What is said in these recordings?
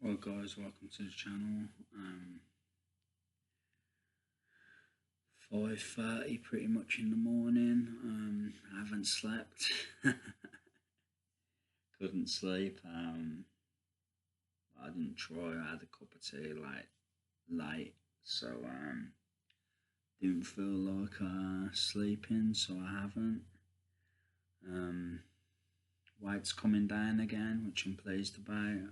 Well guys, welcome to the channel. 5:30 pretty much in the morning. I haven't slept. Couldn't sleep. I didn't try. I had a cup of tea late, so didn't feel like sleeping, so I haven't. Weight's coming down again, which I'm pleased about.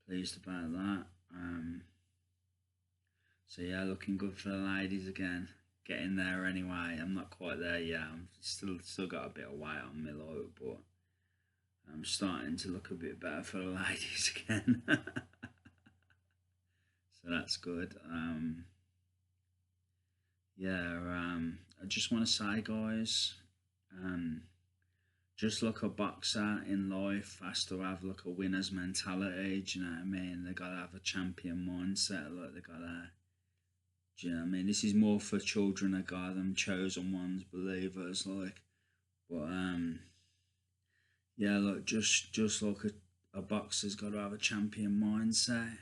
Pleased about that. So yeah, looking good for the ladies again. Getting there anyway. I'm not quite there yet. I'm still got a bit of weight on me, like, but I'm starting to look a bit better for the ladies again. So that's good. I just want to say, guys, just like a boxer in life has to have like a winner's mentality. Do you know what I mean? They gotta have a champion mindset. Like they gotta. Do you know what I mean? This is more for children of God, them chosen ones, believers. Like, but yeah, look, just like a boxer's got to have a champion mindset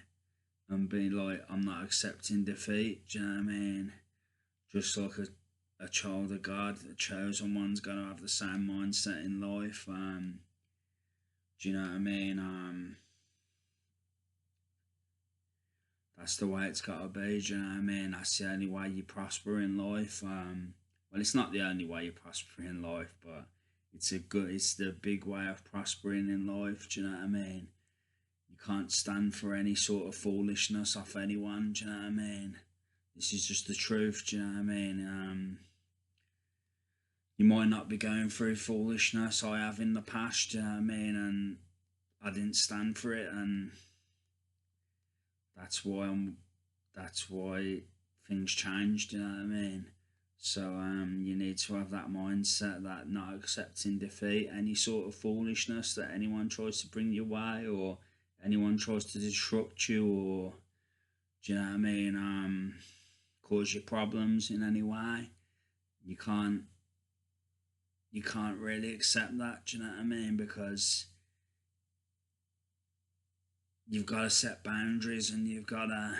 and be like, I'm not accepting defeat. Do you know what I mean? Just like a child of God, the chosen one's got to have the same mindset in life. Do you know what I mean? That's the way it's got to be. Do you know what I mean? That's the only way you prosper in life. Well, it's not the only way you prosper in life, but it's the big way of prospering in life. Do you know what I mean? You can't stand for any sort of foolishness off anyone. Do you know what I mean? This is just the truth. Do you know what I mean? You might not be going through foolishness. I have in the past. Do you know what I mean? And I didn't stand for it, and that's why things changed. You know what I mean? So you need to have that mindset, that not accepting defeat, any sort of foolishness that anyone tries to bring your way, or anyone tries to disrupt you, or do you know what I mean? Cause you problems in any way. You can't really accept that. Do you know what I mean? Because you've got to set boundaries, and you've got to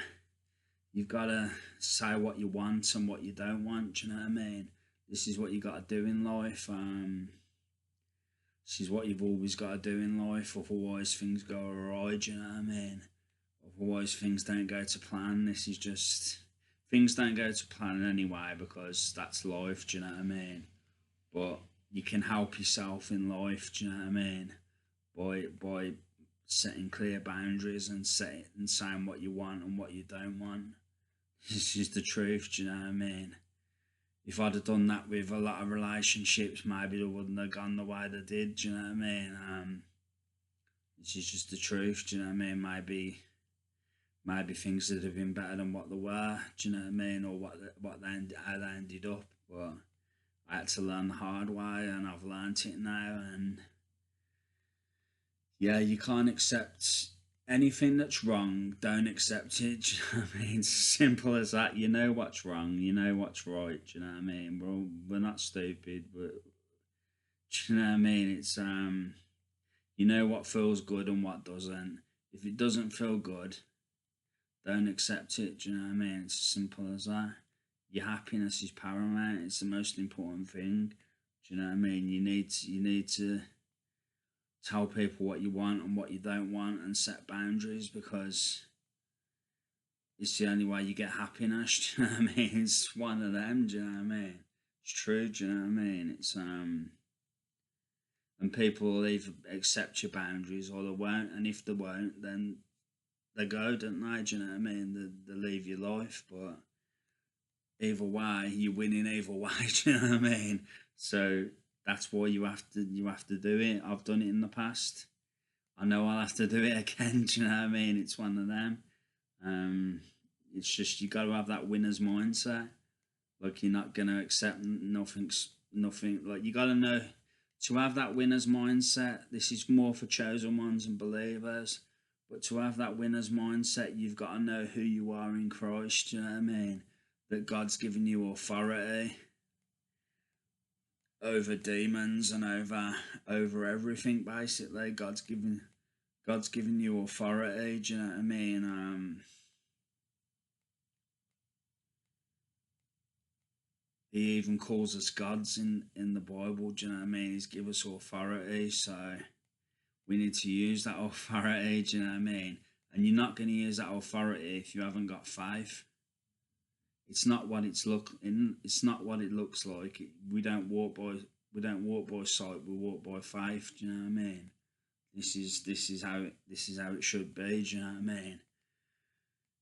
say what you want and what you don't want. Do you know what I mean? This is what you got to do in life. This is what you've always got to do in life. Otherwise, things go awry. Do you know what I mean? Otherwise, things don't go to plan. This is just things don't go to plan anyway, because that's life. Do you know what I mean? But you can help yourself in life. Do you know what I mean? By setting clear boundaries and saying what you want and what you don't want. This is the truth. Do you know what I mean? If I'd have done that with a lot of relationships, maybe they wouldn't have gone the way they did. Do you know what I mean? This is just the truth. Do you know what I mean? Maybe things would have been better than what they were. Do you know what I mean? Or how they ended up. But I had to learn the hard way, and I've learnt it now. And yeah, you can't accept anything that's wrong. Don't accept it. Do you know what I mean? It's as simple as that. You know what's wrong. You know what's right. Do you know what I mean? We're not stupid, but do you know what I mean? It's you know what feels good and what doesn't. If it doesn't feel good, don't accept it. Do you know what I mean? It's as simple as that. Your happiness is paramount. It's the most important thing. Do you know what I mean? You need to tell people what you want and what you don't want, and set boundaries, because it's the only way you get happiness. Do you know what I mean? It's one of them. Do you know what I mean? It's true. Do you know what I mean? It's and people will either accept your boundaries or they won't, and if they won't, then they go, don't they? Do you know what I mean? They leave your life, but either way, you're winning either way. Do you know what I mean? So that's why you have to do it. I've done it in the past. I know I'll have to do it again. Do you know what I mean? It's one of them. It's just you got to have that winner's mindset. Like, you're not gonna accept nothing. Like, you got to know to have that winner's mindset. This is more for chosen ones and believers. But to have that winner's mindset, you've got to know who you are in Christ. Do you know what I mean? That God's given you authority over demons and over everything. Basically, God's given you authority, do you know what I mean? He even calls us gods in the Bible, do you know what I mean? He's given us authority, so we need to use that authority, do you know what I mean? And you're not going to use that authority if you haven't got faith. It's not what it's not what it looks like. We don't walk by sight, we walk by faith, do you know what I mean? This is how it should be, do you know what I mean?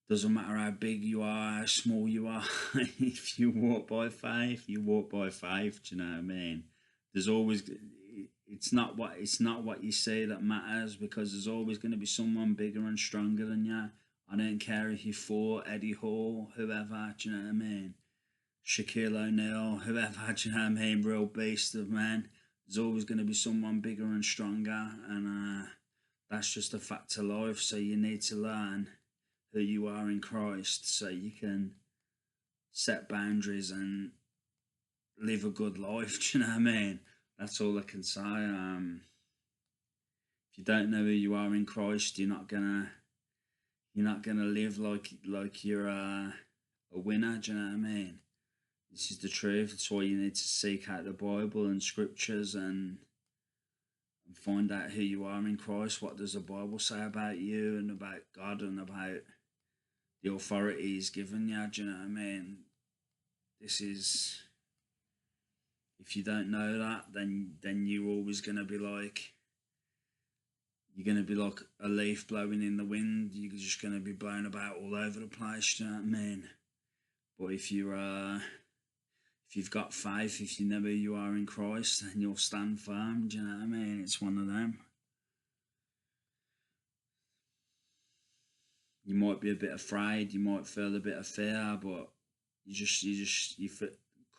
Doesn't matter how big you are, how small you are. If you walk by faith, you walk by faith. Do you know what I mean? There's always it's not what you say that matters, because there's always going to be someone bigger and stronger than you. I don't care if you fought Eddie Hall, whoever. Do you know what I mean? Shaquille O'Neal, whoever. Do you know what I mean? Real beast of man. There's always going to be someone bigger and stronger, and that's just a fact of life. So you need to learn who you are in Christ, so you can set boundaries and live a good life. Do you know what I mean? That's all I can say. If you don't know who you are in Christ, you're not gonna live like you're a winner. Do you know what I mean? This is the truth. That's why you need to seek out the Bible and scriptures and find out who you are in Christ. What does the Bible say about you and about God and about the authority He's given you? Do you know what I mean? This is, if you don't know that, then you're always gonna be like a leaf blowing in the wind. You're just gonna be blown about all over the place. Do you know what I mean? But if you've got faith, if you know who you are in Christ, then you'll stand firm. Do you know what I mean? It's one of them. You might be a bit afraid, you might feel a bit of fear, but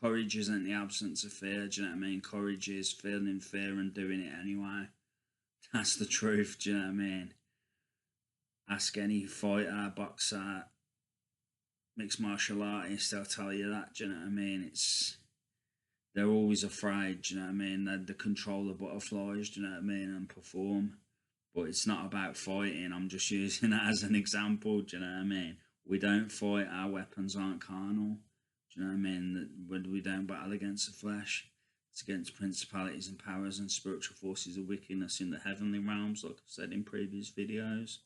courage isn't the absence of fear. Do you know what I mean? Courage is feeling fear and doing it anyway. That's the truth. Do you know what I mean? Ask any fighter, boxer, mixed martial artist, they'll tell you that. Do you know what I mean? They're always afraid. Do you know what I mean? They control the butterflies. Do you know what I mean? And perform. But it's not about fighting. I'm just using that as an example. Do you know what I mean? We don't fight. Our weapons aren't carnal. Do you know what I mean? When we don't battle against the flesh, it's against principalities and powers and spiritual forces of wickedness in the heavenly realms, like I've said in previous videos.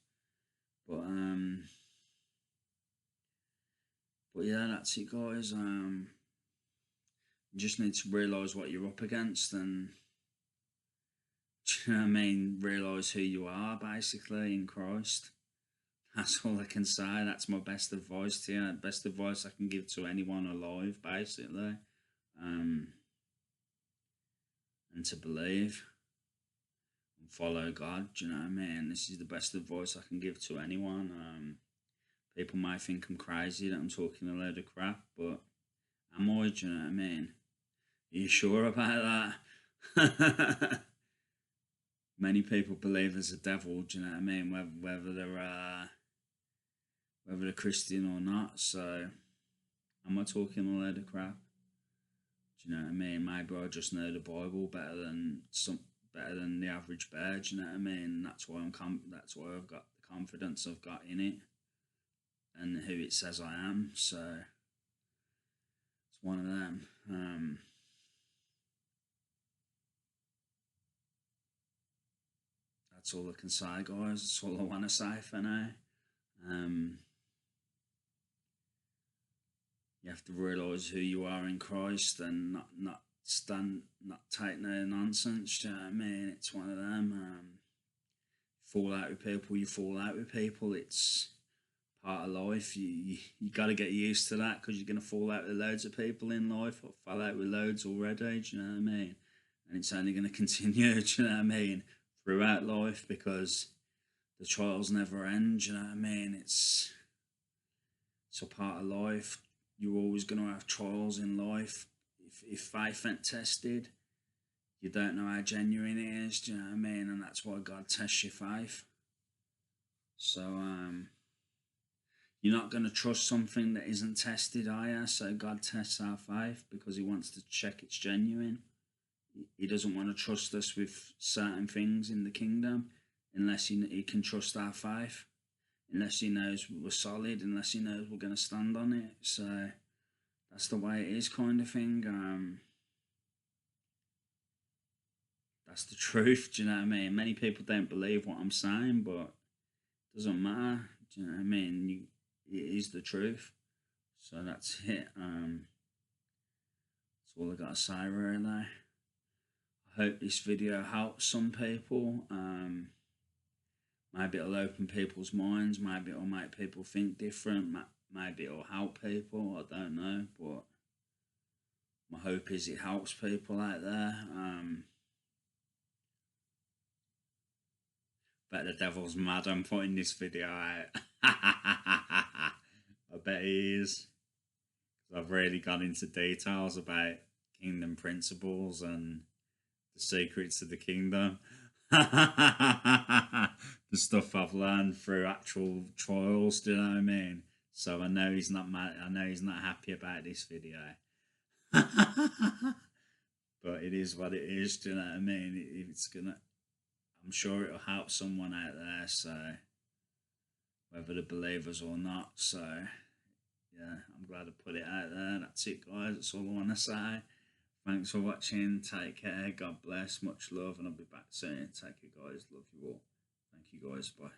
But yeah, that's it, guys. You just need to realise what you're up against, and do you know what I mean? Realise who you are, basically, in Christ. That's all I can say. That's my best advice to you. Best advice I can give to anyone alive, basically. And to believe and follow God. Do you know what I mean? This is the best advice I can give to anyone. People might think I'm crazy, that I'm talking a load of crap, but am I? Do you know what I mean? Are you sure about that? Many people believe there's a devil. Do you know what I mean? Whether they're Christian or not. So, am I talking a load of crap? Do you know what I mean? Maybe I just know the Bible better than the average bear. Do you know what I mean? That's why That's why I've got the confidence I've got in it, and who it says I am. So it's one of them. That's all I can say, guys. That's all I want to say for now. You have to realise who you are in Christ and not take no nonsense. Do you know what I mean? It's one of them. Fall out with people, you fall out with people. It's part of life. You got to get used to that, because you're going to fall out with loads of people in life. I've fell out with loads already. Do you know what I mean? And it's only going to continue. Do you know what I mean? Throughout life, because the trials never end. Do you know what I mean? It's a part of life. You're always going to have trials in life. If faith ain't tested, you don't know how genuine it is. Do you know what I mean? And that's why God tests your faith. So you're not going to trust something that isn't tested, are you? So God tests our faith because He wants to check it's genuine. He doesn't want to trust us with certain things in the kingdom. unless he can trust our faith, unless he knows we're solid, unless he knows we're going to stand on it. So that's the way it is, kind of thing. That's the truth. Do you know what I mean? Many people don't believe what I'm saying, but it doesn't matter. Do you know what I mean? It is the truth. So that's it. That's all I gotta say, really. I hope this video helps some people. Maybe it'll open people's minds. Maybe it'll make people think different. Maybe it'll help people. I don't know, but my hope is it helps people out there. Bet the devil's mad I'm putting this video out. I bet he is. I've really gone into details about kingdom principles and the secrets of the kingdom. The stuff I've learned through actual trials, do you know what I mean? So I know he's not mad. I know he's not happy about this video. But it is what it is, do you know what I mean? It's gonna, I'm sure it'll help someone out there, so whether they're believers or not. So yeah, I'm glad I put it out there. That's it, guys. That's all I want to say. Thanks for watching. Take care. God bless. Much love, and I'll be back soon. Take care, guys. Love you all. Thank you, guys. Bye.